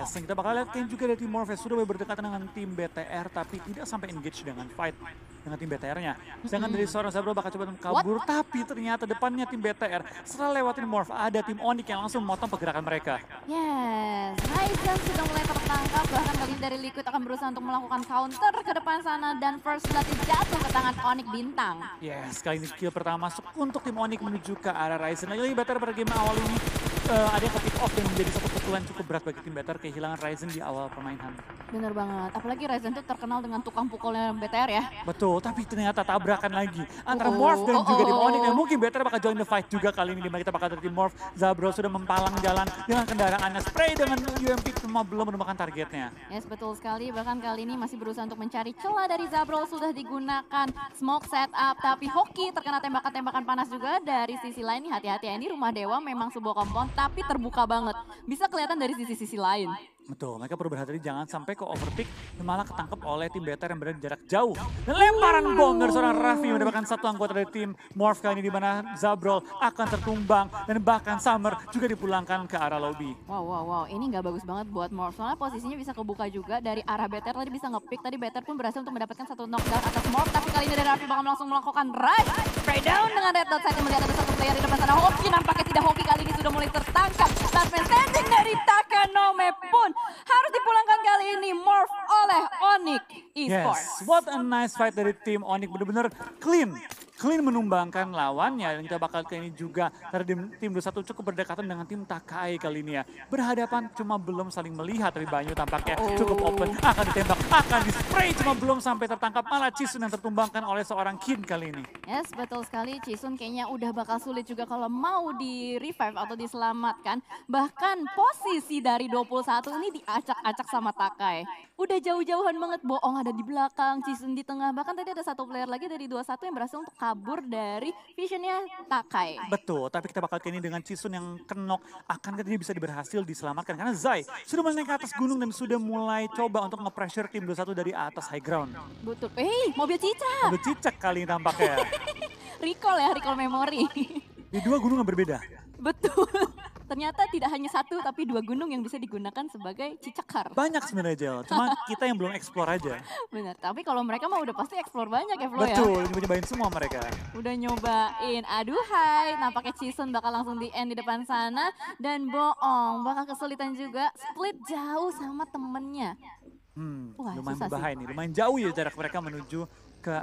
Yes, yang kita bakal lihat kan juga dari tim Morpheus sudah berdekatan dengan tim BTR tapi tidak sampai engage dengan fight dengan tim BTR-nya. Sedangkan dari seorang Zabro bakal coba kabur tapi ternyata depannya tim BTR setelah lewatin Morph ada tim Onyx yang langsung memotong pergerakan mereka. Yes, Ryzen sudah mulai tertangkap, bahkan kali ini dari Liquid akan berusaha untuk melakukan counter ke depan sana dan first blood jatuh ke tangan Onyx Bintang. Yes, kali ini kill pertama masuk untuk tim Onyx menuju ke arah Ryzen. Lagi BTR pada game awal ini ada yang ke-pick off dan menjadi satu pukulan cukup berat bagi tim BTR kehilangan Ryzen di awal permainan. Bener banget, apalagi Ryzen tuh terkenal dengan tukang pukulnya BTR ya. Betul, tapi ternyata tabrakan lagi antara Morph dan juga tim Onyx. Dan mungkin BTR bakal join the fight juga kali ini, dimana kita bakal dari tim Morph. Zabro sudah mempalang jalan dengan kendaraannya, spray dengan UMP cuma belum menemukan targetnya. Yes, betul sekali, bahkan kali ini masih berusaha untuk mencari celah dari Zabro, sudah digunakan smoke setup, tapi Hoki terkena tembakan-tembakan panas juga dari sisi lain. Hati-hati ya, ini rumah dewa memang sebuah compound tapi terbuka banget, bisa kelihatan dari sisi-sisi lain. Betul, mereka perlu berhati-hati jangan sampai ke overpick dan malah ketangkep oleh tim BTR yang berada di jarak jauh. Dan lemparan bom dari seorang Raffi mendapatkan satu anggota dari tim Morph kali ini di mana Zabrol akan tertumbang dan bahkan Summer juga dipulangkan ke arah lobby. Wow, ini nggak bagus banget buat Morph, soalnya posisinya bisa kebuka juga dari arah BTR, tadi bisa nge-pick, tadi BTR pun berhasil untuk mendapatkan satu knockdown atas Morph, tapi kali ini dari Raffi bakal langsung melakukan spray down dengan red dot. Saya melihat ada satu player di depan sana, Hoki nampaknya tidak. Hoki kali ini sudah mulai tertangkap. Last man standing dari Takanome pun harus dipulangkan kali ini Morph oleh Onyx Esports. Yes, what a nice fight dari tim Onyx, benar-benar clean menumbangkan lawannya. Dan kita bakal ke ini juga dari tim 21 cukup berdekatan dengan tim Takai kali ini ya. Berhadapan cuma belum saling melihat, dari Banyu tampaknya cukup open, akan ditembak, akan di-spray cuma belum sampai tertangkap, malah Chisun yang tertumbangkan oleh seorang Kin kali ini. Yes, betul sekali, Chisun kayaknya udah bakal sulit juga kalau mau di-revive atau diselamatkan. Bahkan posisi dari 21 ini diacak-acak sama Takai. Udah jauh-jauhan banget, Boong ada di belakang, Chisun di tengah, bahkan tadi ada satu player lagi dari 21 yang berhasil untuk kabur dari visionnya Takai. Betul, tapi kita bakal ke ini dengan Chisun yang kenok, akankah dia bisa berhasil diselamatkan karena Zai sudah mulai naik ke atas gunung dan sudah mulai coba untuk nge-pressure tim 21 dari atas high ground. Betul, mobil cicak. Mobil cicak kali ini tampaknya. recall memori. Di dua gunung yang berbeda. Betul. Ternyata tidak hanya satu tapi dua gunung yang bisa digunakan sebagai cicakar. Banyak sebenarnya Jel, cuma kita yang belum explore aja. Benar, tapi kalau mereka mah udah pasti explore banyak ya Flo ya. Betul, nyobain semua mereka. Udah nyobain, aduhai, nampaknya Chisun bakal langsung di end di depan sana. Dan Boong bakal kesulitan juga, split jauh sama temennya. Wah, Lumayan susah berbahaya sih. nih, lumayan jauh ya jarak mereka menuju ke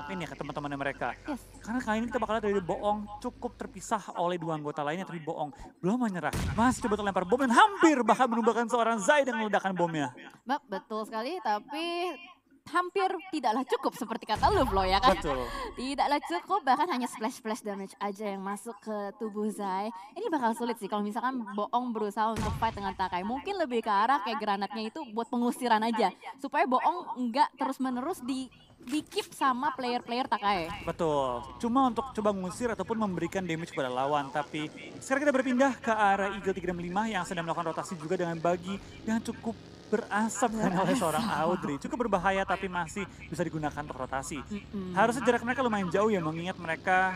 ini ya, ke teman-temannya mereka. Yes. Karena kali ini kita bakal lihat dari Boong cukup terpisah oleh dua anggota lainnya, tapi Boong belum menyerah. Masih coba untuk lempar bom dan hampir bahkan menumbangkan seorang Zai dengan meledakan bomnya. Betul sekali, tapi hampir tidaklah cukup seperti kata lu Flo ya kan. Betul. Tidaklah cukup, bahkan hanya splash damage aja yang masuk ke tubuh Zai. Ini bakal sulit sih kalau misalkan Boong berusaha untuk fight dengan Takai. Mungkin lebih ke arah kayak granatnya itu buat pengusiran aja. Supaya Boong enggak terus-menerus di keep sama player-player Takai. Betul, cuma untuk coba mengusir ataupun memberikan damage kepada lawan. Tapi sekarang kita berpindah ke arah Eagle 365 yang sedang melakukan rotasi juga dengan bagi yang cukup berasap oleh seorang Audrey. Cukup berbahaya tapi masih bisa digunakan untuk rotasi. Harusnya jarak mereka lumayan jauh ya, mengingat mereka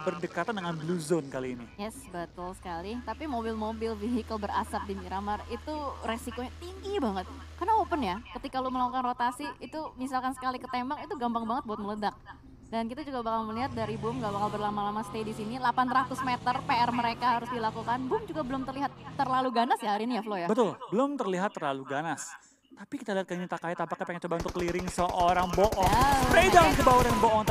berdekatan dengan blue zone kali ini. Yes, betul sekali. Tapi mobil-mobil vehicle berasap di Miramar itu resikonya tinggi banget. Karena open ya, ketika lu melakukan rotasi itu misalkan sekali ketembak itu gampang banget buat meledak. Dan kita juga bakal melihat dari Boom gak bakal berlama-lama stay di sini. 800 meter PR mereka harus dilakukan. Boom juga belum terlihat terlalu ganas ya hari ini ya Flo ya. Betul, belum terlihat terlalu ganas. Tapi kita lihat kayaknya Takai tampaknya pengen coba untuk clearing seorang Boong. Spray down ke bawah dan Boong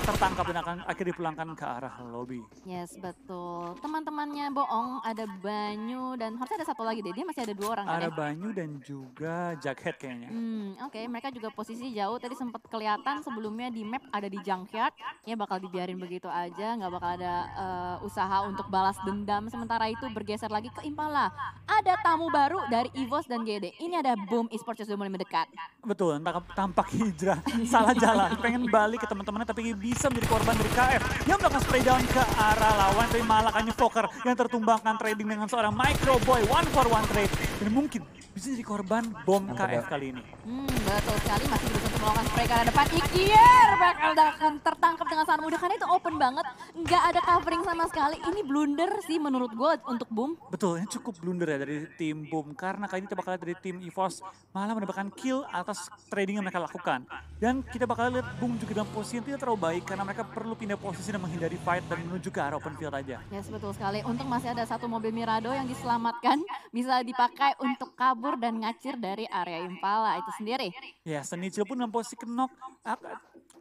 tertangkap dan akan akhirnya dipulangkan ke arah lobby. Yes, betul. Teman-temannya Boong ada Banyu dan harusnya ada satu lagi deh. Dia masih ada dua orang kan Ada ya? Banyu dan juga Jughead kayaknya. Oke, mereka juga posisi jauh. Tadi sempat kelihatan sebelumnya di map ada di junkyard. Ya bakal dibiarin begitu aja, nggak bakal ada usaha untuk balas dendam. Sementara itu bergeser lagi ke Impala. Ada tamu baru dari EVOS dan GD. Ini ada Boom Esports yang sudah mulai mendekat. Betul, tampak hijrah, salah jalan. Pengen balik ke teman-temannya tapi bisa menjadi korban dari KF. Yang melakukan spray down ke arah lawan, tapi malah hanya Fokker yang tertumbangkan trading dengan seorang Micro Boy. 1-for-1 trade. Dan mungkin bisa jadi korban bom KF kali ini. Betul sekali, masih berusaha untuk melakukan spray ke arah depan. Ikier bakal akan tertangkap dengan sangat mudah karena itu open banget. Nggak ada covering sama sekali. Ini blunder sih menurut gue untuk Boom. Betul, ini cukup blunder ya dari tim Boom. Karena kali ini kita bakal lihat dari tim EVOS malah mendapatkan kill atas trading yang mereka lakukan. Dan kita bakal lihat Boom juga dalam posisi yang tidak terlalu baik karena mereka perlu pindah posisi dan menghindari fight dan menuju ke arah open field aja. Yes, betul sekali. Untung masih ada satu mobil Mirado yang diselamatkan. Bisa dipakai untuk kabur dan ngacir dari area Impala itu sendiri. Ya, Senicil pun dalam posisi knock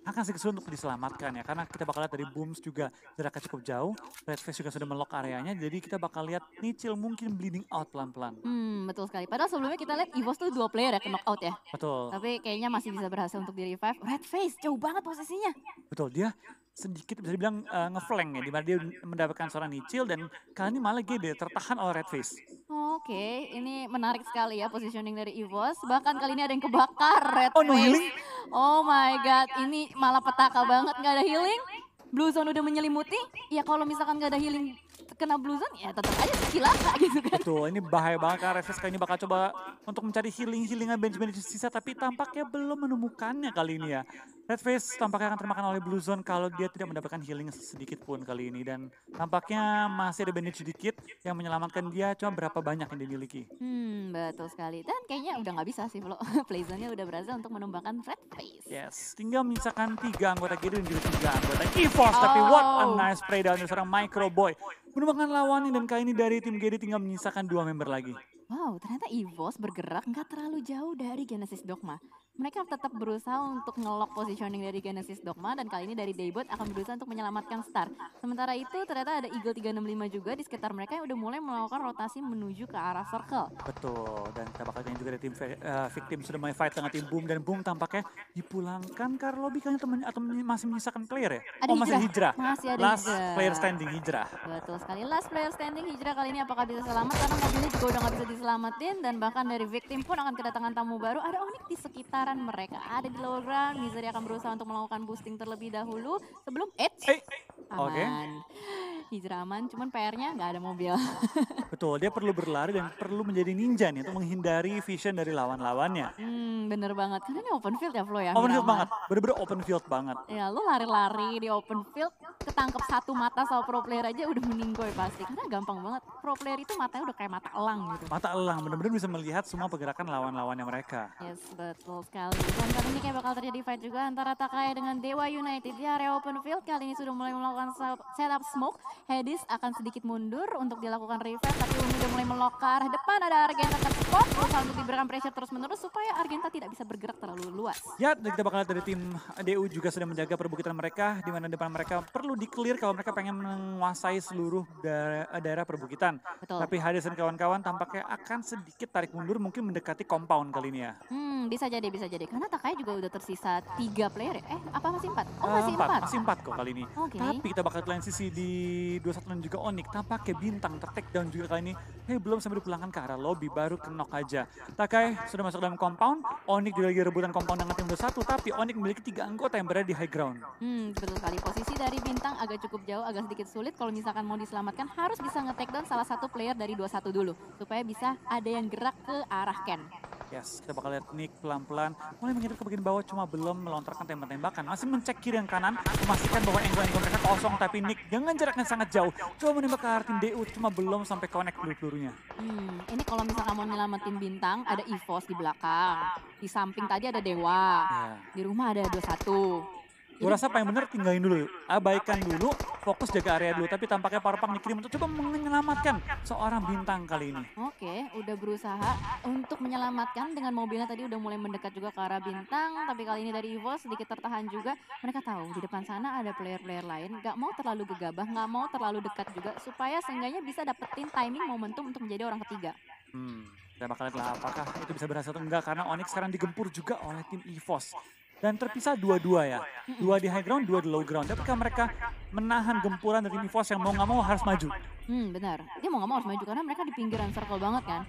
akan sedikit sulit untuk diselamatkan ya. Karena kita bakal lihat dari Booms juga jaraknya cukup jauh. Redface juga sudah melock areanya. Jadi kita bakal lihat Nicil mungkin bleeding out pelan-pelan. Betul sekali. Padahal sebelumnya kita lihat EVOS tuh 2 player ya ke knockout ya. Betul. Tapi kayaknya masih bisa berhasil untuk di revive. Redface jauh banget posisinya. Betul, dia sedikit bisa dibilang ngeflank ya, di mana dia mendapatkan seorang Nicil dan kali ini malah GD tertahan oleh Redface. Oke, ini menarik sekali ya positioning dari EVOS. Bahkan kali ini ada yang kebakar Redface. Oh, no healing? Oh my god, ini malah petaka banget nggak ada healing. Blue Zone udah menyelimuti. Ya kalau misalkan nggak ada healing kena Blue Zone ya tetap aja cilaka gitu kan. Betul, ini bahaya banget karena Redface kali ini bakal coba untuk mencari healing-healingan bench-bench sisa tapi tampaknya belum menemukannya kali ini ya. Redface tampaknya akan termakan oleh Blue Zone kalau dia tidak mendapatkan healing sedikit pun kali ini. Dan tampaknya masih ada bandage sedikit yang menyelamatkan dia, cuma berapa banyak yang dimiliki. Betul sekali. Dan kayaknya udah nggak bisa sih, Flo. Playzone-nya udah berhasil untuk menumbangkan Redface. Yes, tinggal menyisakan 3 anggota GD dan juga 3 anggota EVOS. Tapi what a nice play down dari seorang Micro Boy. Menumbangkan lawannya dan kali ini dari tim GD tinggal menyisakan 2 member lagi. Wow, ternyata EVOS bergerak nggak terlalu jauh dari Genesis Dogma. Mereka tetap berusaha untuk nge-lock positioning dari Genesis Dogma dan kali ini dari Daybot akan berusaha untuk menyelamatkan Star. Sementara itu ternyata ada Eagle 365 juga di sekitar mereka yang udah mulai melakukan rotasi menuju ke arah circle. Betul, dan kita bakal lihat juga dari tim victim sudah mulai fight dengan tim Boom dan Boom tampaknya dipulangkan karena lobby kayaknya temennya atau masih menyisakan player ya? Ada masih hijrah. Masih ada Last hijrah. player standing hijrah. Betul sekali, last player standing hijrah kali ini apakah bisa selamat karena mobilnya juga udah nggak bisa diselamatin dan bahkan dari victim pun akan kedatangan tamu baru. Ada Onyx di sekitaran mereka, ada di lower ground. Misery akan berusaha untuk melakukan boosting terlebih dahulu sebelum aman. Hijrah aman, cuman PR-nya nggak ada mobil. Betul, dia perlu berlari dan perlu menjadi ninja nih untuk menghindari vision dari lawan-lawannya. Bener banget, karena ini open field ya Flo ya. Open field banget, bener-bener open field banget. Ya lu lari-lari di open field, ketangkep satu mata sama pro player aja udah meninggoy pasti. Karena gampang banget, pro player itu matanya udah kayak mata elang gitu. Mata elang, bener-bener bisa melihat semua pergerakan lawan-lawannya mereka. Yes, betul sekali. Dan kali ini kayak bakal terjadi fight juga antara Takai dengan Dewa United di area open field. Kali ini sudah mulai melakukan setup smoke. Hadis akan sedikit mundur untuk dilakukan revive, tapi Uni udah mulai melok ke arah depan. Ada Argenta terspot, berusaha untuk diberikan pressure terus-menerus supaya Argenta tidak bisa bergerak terlalu luas. Ya, dan kita bakal lihat dari tim DU juga sudah menjaga perbukitan mereka, di mana depan mereka perlu di-clear kalau mereka pengen menguasai seluruh daerah perbukitan. Betul. Tapi Hades dan kawan-kawan tampaknya akan sedikit tarik mundur, mungkin mendekati compound kali ini ya. Bisa jadi, bisa jadi. Karena Takai juga udah tersisa 3 player ya? Apa masih 4? Oh masih 4. Masih 4 kok kali ini. Oke. Tapi kita bakal lihat sisi di 21 dan juga Onyx. Tampaknya Bintang ter-take down juga kali ini. Belum sampai dipulangkan ke arah lobby, baru ke knock aja. Takai sudah masuk dalam compound. Onyx juga lagi rebutan compound dengan tim 21. Tapi Onyx memiliki 3 anggota yang berada di high ground. Betul sekali. Posisi dari Bintang agak cukup jauh, agak sedikit sulit. Kalau misalkan mau diselamatkan, harus bisa nge-take down salah satu player dari 21 dulu. Supaya bisa ada yang gerak ke arah Ken. Yes, kita bakal lihat Nick pelan-pelan mulai menghindar ke bagian bawah, cuma belum melontarkan tembak-tembakan. Masih mencek kiri dan kanan, memastikan bahwa angle-angle mereka kosong. Tapi Nick dengan jaraknya sangat jauh, coba menembak ke arah tim DU, cuma belum sampai connect peluru-pelurunya. Ini kalau misalkan mau nyelamatin Bintang, ada EVOS di belakang. Di samping tadi ada Dewa. Di rumah ada 21. Gue rasa paling bener tinggalin dulu, abaikan dulu, fokus jaga area dulu. Tapi tampaknya Parpang dikirim untuk coba menyelamatkan seorang Bintang kali ini. Oke, udah berusaha untuk menyelamatkan dengan mobilnya tadi udah mulai mendekat juga ke arah Bintang. Tapi kali ini dari EVOS sedikit tertahan juga. Mereka tahu di depan sana ada player-player lain. Gak mau terlalu gegabah, gak mau terlalu dekat juga. Supaya seenggaknya bisa dapetin timing momentum untuk menjadi orang ketiga. Kita bakal lihat lah apakah itu bisa berhasil atau enggak. Karena Onyx sekarang digempur juga oleh tim EVOS. Dan terpisah 2-2 ya. 2 di high ground, 2 di low ground. Apakah mereka menahan gempuran dari EVOS yang mau nggak mau harus maju? Benar. Dia mau nggak mau harus maju karena mereka di pinggiran circle banget kan.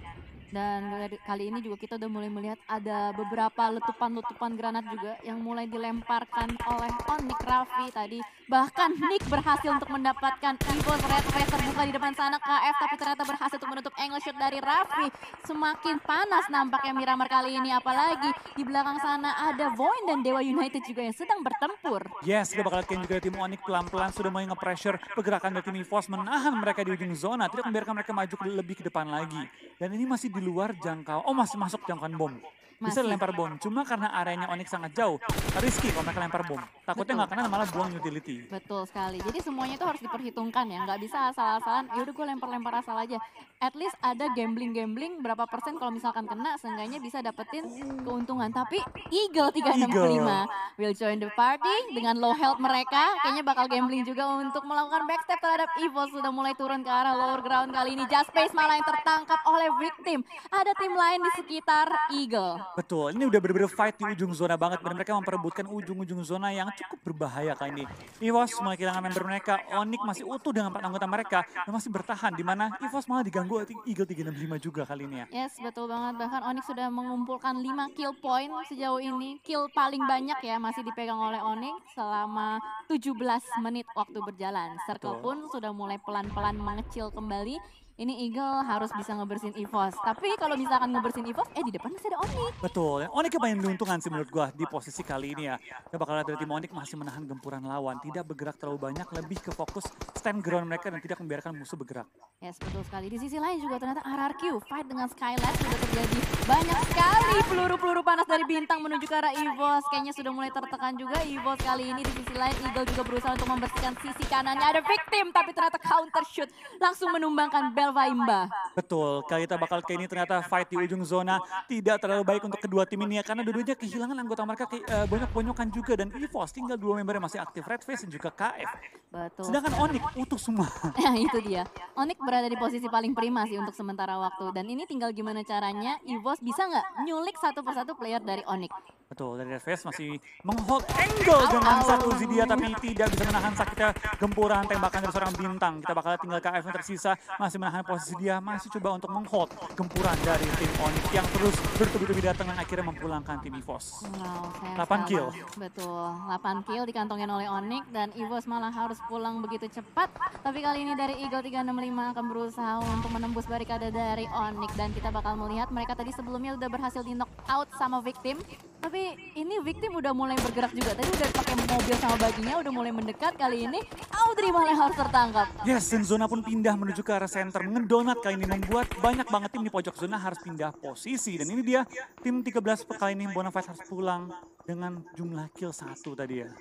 Dan kali ini juga kita udah mulai melihat ada beberapa letupan-letupan granat juga yang mulai dilemparkan oleh Onyx Raffi tadi. Bahkan Nick berhasil untuk mendapatkan EVOS Red Phase terbuka di depan sana KF, tapi ternyata berhasil untuk menutup angle shot dari Raffi. Semakin panas nampaknya Miramar kali ini, apalagi di belakang sana ada Void dan Dewa United juga yang sedang bertempur. Yes, kita bakal lihat juga tim Onyx pelan-pelan sudah mulai nge-pressure pergerakan dari tim EVOS, menahan mereka di ujung zona, tidak membiarkan mereka maju lebih ke depan lagi. Dan ini masih di luar jangkau, masih masuk jangkauan bom. Bisa Masih. lempar bom, cuma karena areanya Onyx sangat jauh, risky kalau mereka lempar bom. Takutnya nggak kena malah buang utility. Betul sekali. Jadi semuanya itu harus diperhitungkan ya. Nggak bisa asal-asalan, yaudah gue lempar-lempar asal aja. At least ada gambling-gambling berapa persen kalau misalkan kena, seenggaknya bisa dapetin keuntungan. Tapi Eagle 365 will join the party dengan low health mereka. Kayaknya bakal gambling juga untuk melakukan backstep terhadap EVOS. Sudah mulai turun ke arah lower ground kali ini. Just Space malah yang tertangkap oleh Victim. Ada tim lain di sekitar Eagle. Betul, ini udah bener-bener fight di ujung zona banget. Dan mereka memperebutkan ujung-ujung zona yang cukup berbahaya kali ini. EVOS mulai kehilangan member mereka, Onyx masih utuh dengan 4 anggota mereka. Dan masih bertahan, di mana EVOS malah diganggu Eagle 365 juga kali ini ya. Yes, betul banget. Bahkan Onyx sudah mengumpulkan 5 kill point sejauh ini. Kill paling banyak ya masih dipegang oleh Onyx selama 17 menit waktu berjalan. Circle pun sudah mulai pelan-pelan mengecil kembali. Ini Eagle harus bisa ngebersihin EVOS. Tapi kalau misalkan ngebersihin EVOS, di depan masih ada Onyx. Betul, Onyx yang paling diuntungkan sih menurut gua di posisi kali ini ya. Kita bakal lihat dari tim Onyx masih menahan gempuran lawan. Tidak bergerak terlalu banyak, lebih ke fokus stand ground mereka dan tidak membiarkan musuh bergerak. Yes, betul sekali. Di sisi lain juga ternyata RRQ fight dengan Skylash sudah terjadi. Banyak sekali peluru-peluru panas dari bintang menuju ke arah EVOS. Kayaknya sudah mulai tertekan juga EVOS kali ini. Di sisi lain Eagle juga berusaha untuk membersihkan sisi kanannya. Ada Victim tapi ternyata counter shoot langsung menumbangkan Belvaimba. Betul, kali kita bakal ke ini ternyata fight di ujung zona tidak terlalu baik untuk kedua tim ini ya. Karena dua-duanya kehilangan anggota mereka banyak-banyokan juga. Dan EVOS tinggal 2 member yang masih aktif, Red Phase dan juga KF. Betul. Sedangkan Onyx utuh semua. Itu dia. Onyx berada di posisi paling prima sih untuk sementara waktu. Dan ini tinggal gimana caranya EVOS bisa nggak nyulik satu persatu player dari Onyx. Betul, dari Red Phase masih menghold angle dengan satu uzi dia tapi tidak bisa menahan sakitnya gempuran tembakan dari seorang bintang. Kita bakal tinggal KF yang tersisa masih menahan posisi dia, masih coba untuk menghold gempuran dari tim Onyx yang terus bertubi-tubi datang dan akhirnya memulangkan tim EVOS. Wow, 8 kill. Betul, 8 kill dikantongin oleh Onyx dan EVOS malah harus pulang begitu cepat. Tapi kali ini dari Eagle 365 akan berusaha untuk menembus barikade dari Onyx dan kita bakal melihat mereka tadi sebelumnya udah berhasil di knock out sama Victim. Tapi ini Victim udah mulai bergerak juga. Tadi udah pakai mobil sama baginya, udah mulai mendekat. Kali ini Audrey malah harus tertangkap. Yes, dan zona pun pindah menuju ke arah center. Ngedonat kali ini membuat banyak banget tim di pojok zona harus pindah posisi. Dan ini dia tim 13 kali ini Bonafide harus pulang dengan jumlah kill 1 tadi ya.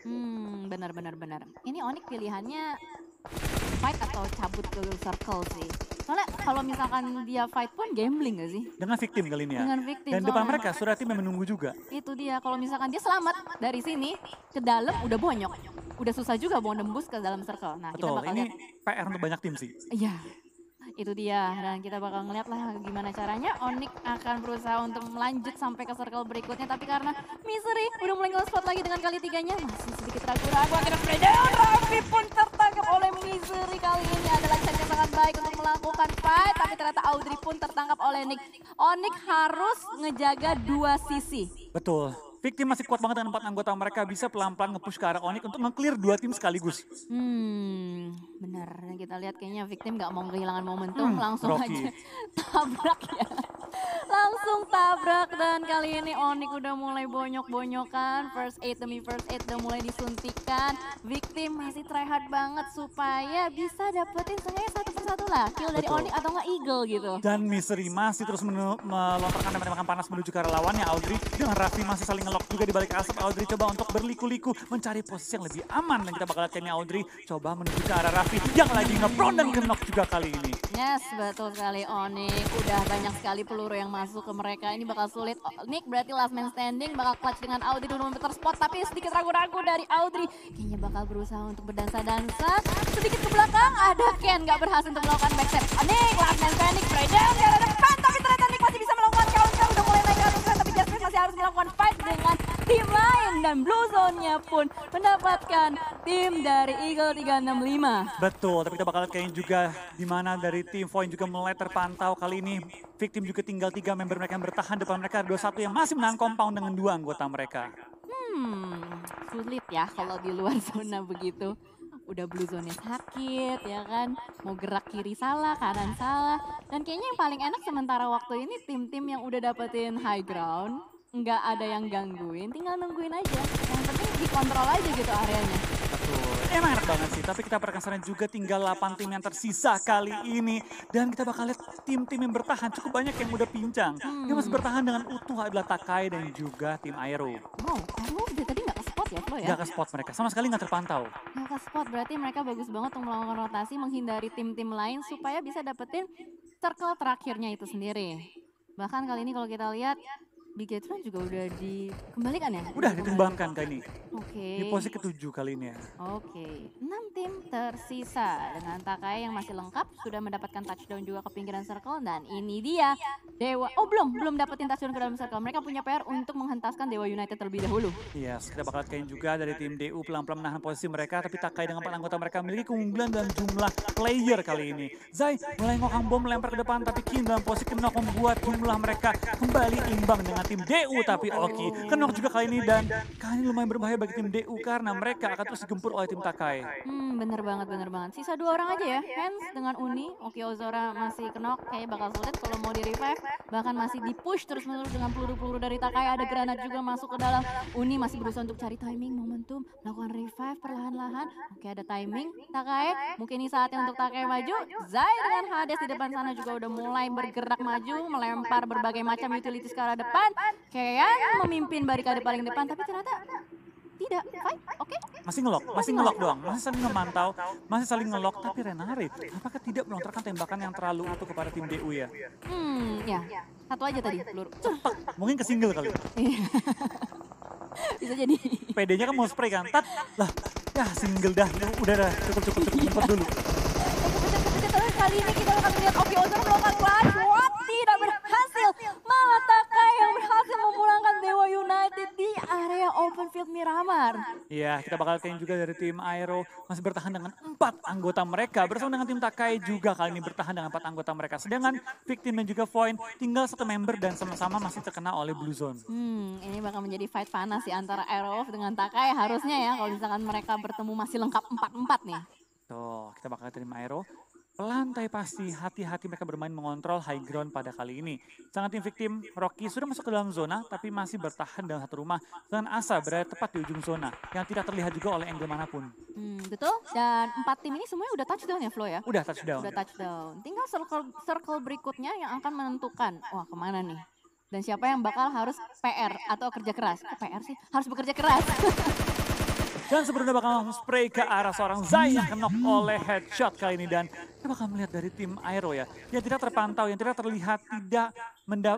Benar. Ini Onyx pilihannya fight atau cabut ke circle sih. Soalnya kalau misalkan dia fight pun gambling gak sih? Dengan Victim kali ini ya. Dengan Victim. Dan depan soalnya. mereka sudah tim yang menunggu juga. Itu dia, kalau misalkan dia selamat dari sini ke dalam udah bonyok. Udah susah juga mau nembus ke dalam circle. Nah, kita Betul, bakal ini lihat. PR untuk banyak tim sih. Iya. Itu dia, dan kita bakal ngeliat lah gimana caranya Onyx akan berusaha untuk melanjut sampai ke circle berikutnya. Tapi karena Misery udah mulai nge-spot lagi dengan kali tiganya, masih sedikit ragu-ragu. Akhirnya Fredown Raffi pun tertangkap oleh Misery. Kali ini adalah chance yang sangat baik untuk melakukan fight, tapi ternyata Audrey pun tertangkap oleh Nick. Onyx harus ngejaga 2 sisi. Betul. Victim masih kuat banget dengan 4 anggota mereka bisa pelan-pelan nge-push ke arah Onyx untuk nge-clear 2 tim sekaligus. Bener. Dan kita lihat kayaknya Victim gak mau kehilangan momentum, langsung Rocky. aja tabrak ya. Langsung tabrak dan kali ini Onyx udah mulai bonyok-bonyokan. First aid demi first aid udah mulai disuntikan. Victim masih try hard banget supaya bisa dapetin seenggaknya satu persatu lah kill dari Betul. Onyx atau nggak Eagle gitu. Dan Misery masih terus melontarkan tembakan panas menuju ke arah lawannya. Audrey dengan Raffi masih saling ngelock juga di balik asap. Audrey coba untuk berliku-liku mencari posisi yang lebih aman. Dan kita bakal lihat ini Audrey coba menuju ke arah Raffi yang lagi nge-prone dan nge-knock juga kali ini. Yes, betul sekali Onyx. Udah banyak sekali peluru yang masuk ke mereka. Ini bakal sulit. Nick berarti last man standing. Bakal clutch dengan Audrey dulu terspot. Tapi sedikit ragu-ragu dari Audrey. Kayaknya bakal berusaha untuk berdansa-dansa. Sedikit ke belakang. Ada Ken gak berhasil untuk melakukan backstep. Nick last man standing. Fredown di arah depan. Tapi ternyata Nick masih bisa melakukan counter. Udah mulai naik ke atas. Tapi Jasmine masih harus melakukan fight dengan tim lain. Dan Blue Zone-nya pun mendapatkan tim dari Eagle 365. Betul, tapi kita bakal lihat kayaknya juga di mana dari tim Void juga mulai terpantau kali ini. Victim juga tinggal 3 member mereka yang bertahan depan mereka. 21 yang masih menahan compound dengan 2 anggota mereka. sulit ya kalau di luar zona begitu. Udah blue zone-nya sakit ya kan, mau gerak kiri salah, kanan salah. Dan kayaknya yang paling enak sementara waktu ini tim-tim yang udah dapetin high ground, nggak ada yang gangguin, tinggal nungguin aja. Yang penting dikontrol aja gitu areanya. Betul. Emang enak banget sih, tapi kita perkenalan juga tinggal 8 tim yang tersisa kali ini. Dan kita bakal lihat tim-tim yang bertahan, cukup banyak yang udah pincang. Yang masih bertahan dengan utuh adalah Takai dan juga tim Aero. Wow, Aero dari tadi nggak ke spot ya Flo ya? Gak ke spot mereka, sama sekali gak terpantau. Nggak ke spot, berarti mereka bagus banget untuk melakukan rotasi, menghindari tim-tim lain supaya bisa dapetin circle terakhirnya itu sendiri. Bahkan kali ini kalau kita lihat, Bigetron juga udah dikembalikan ya? Udah ditumbangkan kali ini. Oke. Di posisi ke-7 kali ini ya. Oke, 6 tim tersisa dengan Takai yang masih lengkap, sudah mendapatkan touchdown juga ke pinggiran circle dan ini dia Dewa. Oh belum dapetin touchdown ke dalam circle. Mereka punya PR untuk menghentaskan Dewa United terlebih dahulu. Yes, kita bakal lihat juga dari tim DU pelan-pelan menahan posisi mereka, tapi Takai dengan 4 anggota mereka memiliki keunggulan dalam jumlah player kali ini. Zai mulai ngokang bom melempar ke depan, tapi Kin dalam posisi kenok membuat jumlah mereka kembali imbang dengan tim DU, tapi Oki kenok juga kali ini dan kali ini lumayan berbahaya bagi tim DU karena mereka akan terus digempur oleh tim Takai. Bener banget. Sisa 2 orang aja ya, Hans dengan Uni. Oki Ozora masih kenok, kayak bakal sulit kalau mau di revive. Bahkan masih di push terus menerus dengan peluru-peluru dari Takai. Ada granat juga masuk ke dalam. Uni masih berusaha untuk cari timing, momentum, melakukan revive perlahan-lahan. Oke, ada timing Takai. Mungkin ini saatnya untuk Takai maju. Zai dengan Hades di depan sana juga udah mulai bergerak maju, melempar berbagai macam utilities ke arah depan. Kayak memimpin barikade paling depan, tapi ternyata tidak, fight, oke. Masih ngelok doang, masih saling memantau, masih saling ngelok, tapi Renare apakah tidak melontarkan tembakan yang terlalu utuh kepada tim DU ya? Ya, satu aja tadi peluru. Cepat, mungkin ke single kali. Bisa jadi. PD-nya kan mau spray kan, lah, ya single dah, udah cukup, ngumpet dulu. Kali ini kita akan melihat Oki Ozora melakukan clutch, tidak berhasil. Malah Takai yang berhasil memulangkan Dewa United di area open field Miramar. Iya, kita bakal lihat juga dari tim Aero masih bertahan dengan 4 anggota mereka. Bersama dengan tim Takai juga kali ini bertahan dengan 4 anggota mereka. Sedangkan Victim dan juga Void tinggal 1 member dan sama-sama masih terkena oleh Blue Zone. Ini bakal menjadi fight panas sih antara Aero dengan Takai harusnya ya. Kalau misalkan mereka bertemu masih lengkap 4-4 nih. Tuh, kita bakal lihat tim Aero. Pelan tapi pasti, hati-hati mereka bermain mengontrol high ground pada kali ini. Sangat tim Victim, Rocky sudah masuk ke dalam zona, tapi masih bertahan dalam satu rumah. Dengan Asa berada tepat di ujung zona, yang tidak terlihat juga oleh angle manapun. Betul, dan 4 tim ini semuanya udah touchdown ya Flo ya? Udah touchdown. Udah touchdown. Tinggal circle berikutnya yang akan menentukan, wah kemana nih? Dan siapa yang bakal harus PR atau kerja keras? PR sih? Harus bekerja keras. Dan sebelumnya bakal langsung spray ke arah seorang Zai yang knock oleh headshot kali ini. Dan kita bakal melihat dari tim Aero ya, yang tidak terpantau, yang tidak terlihat, tidak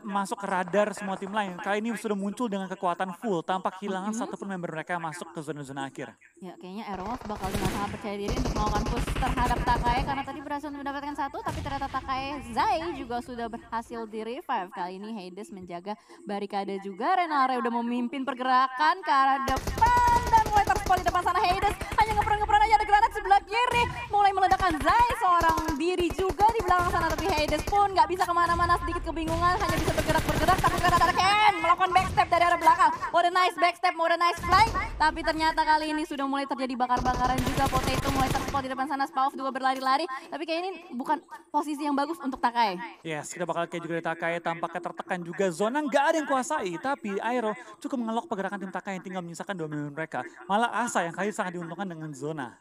masuk ke radar semua tim lain. Kali ini sudah muncul dengan kekuatan full, tanpa kehilangan satupun member mereka masuk ke zona-zona akhir. Ya kayaknya Aero bakal dengan sangat percaya diri untuk melakukan push terhadap Takai, karena tadi berhasil mendapatkan 1, tapi ternyata Takai Zai juga sudah berhasil di revive. Kali ini Hades menjaga barikade juga, Renare udah memimpin pergerakan ke arah depan dan mulai terspot di depan sana. Hades hanya ngeperan aja, ada granat sebelah kiri, mulai meledakkan Zai seorang diri juga di belakang sana, tapi Hades pun nggak bisa kemana-mana, sedikit kebingungan, hanya bisa bergerak, tapi ternyata ada Ken melakukan backstep dari arah belakang. What a nice backstep, what a nice fly, tapi ternyata kali ini sudah mulai terjadi bakar-bakaran juga. Potato mulai terspot di depan sana, Spauf juga berlari-lari, tapi kayak ini bukan posisi yang bagus untuk Takai. Yes, kita bakal kayak juga dari Takai, tampaknya tertekan juga zona, nggak ada yang kuasai, tapi Aero cukup mengelok pergerakan tim Takai yang tinggal menyisakan 2 member mereka. Malah Asa yang kali ini sangat diuntungkan dengan zona.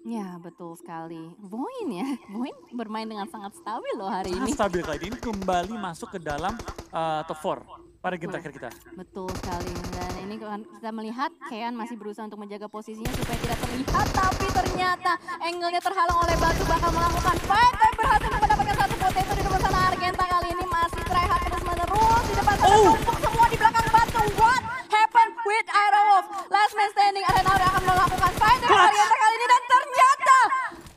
Ya betul sekali. Voin ya, Voin bermain dengan sangat stabil loh hari ini. Stabil kali ini kembali masuk ke dalam top 4 pada game terakhir kita. Betul sekali, dan ini kita melihat Kean masih berusaha untuk menjaga posisinya supaya tidak terlihat, tapi ternyata angle-nya terhalang oleh batu, bakal melakukan fight dan berhasil mendapatkan 1 potato di depan sana. Argenta kali ini masih try hard terus menerus di depan sana, tumpuk semua di belakang batu. What happened with Aerowolf? Last man standing, Arenare akan melakukan fight dengan Argenta kali ini, dan ternyata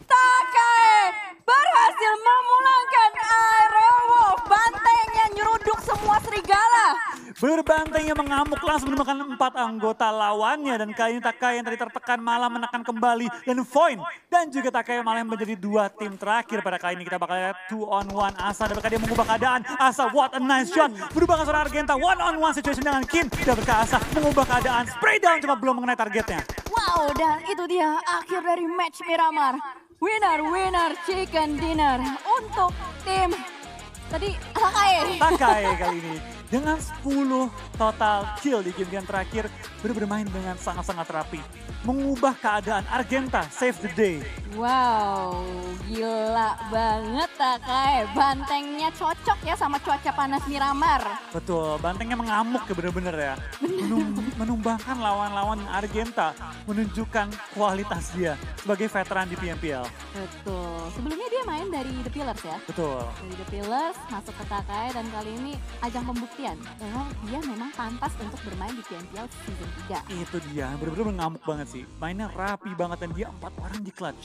Takai berhasil memulangkan Aerowolf. Bantengnya nyeruduk semua serigala. Bener bantengnya mengamuk langsung menemukan 4 anggota lawannya. Dan kali ini Takai yang tadi tertekan malah menekan kembali. Dan Void dan juga Takai malah menjadi 2 tim terakhir. Pada kali ini kita bakal lihat 2 on 1 Asa. Dan dia mengubah keadaan. Asa, what a nice shot. Berubah ke seorang Argenta, 1 on 1 situation dengan Kin. Dan berkah Asa mengubah keadaan. Spray down cuma belum mengenai targetnya. Wow, dan itu dia akhir dari match Miramar. Winner chicken dinner untuk tim tadi Takai. Takai kali ini dengan 10 total kill di game-game terakhir bermain dengan sangat-sangat rapi. Mengubah keadaan Argenta, save the day. Wow, gila banget Takai. Bantengnya cocok ya sama cuaca panas Miramar. Betul, bantengnya mengamuk ya bener-bener ya. Menumbangkan lawan-lawan Argenta, menunjukkan kualitas dia sebagai veteran di PMPL. Betul, sebelumnya dia main dari The Pillars ya. Betul. Dari The Pillars masuk ke Takai dan kali ini ajang pembuktian bahwa dia memang pantas untuk bermain di PMPL season 3. Itu dia, bener-bener mengamuk banget sih. Mainnya rapi banget dan dia 4 orang di clutch.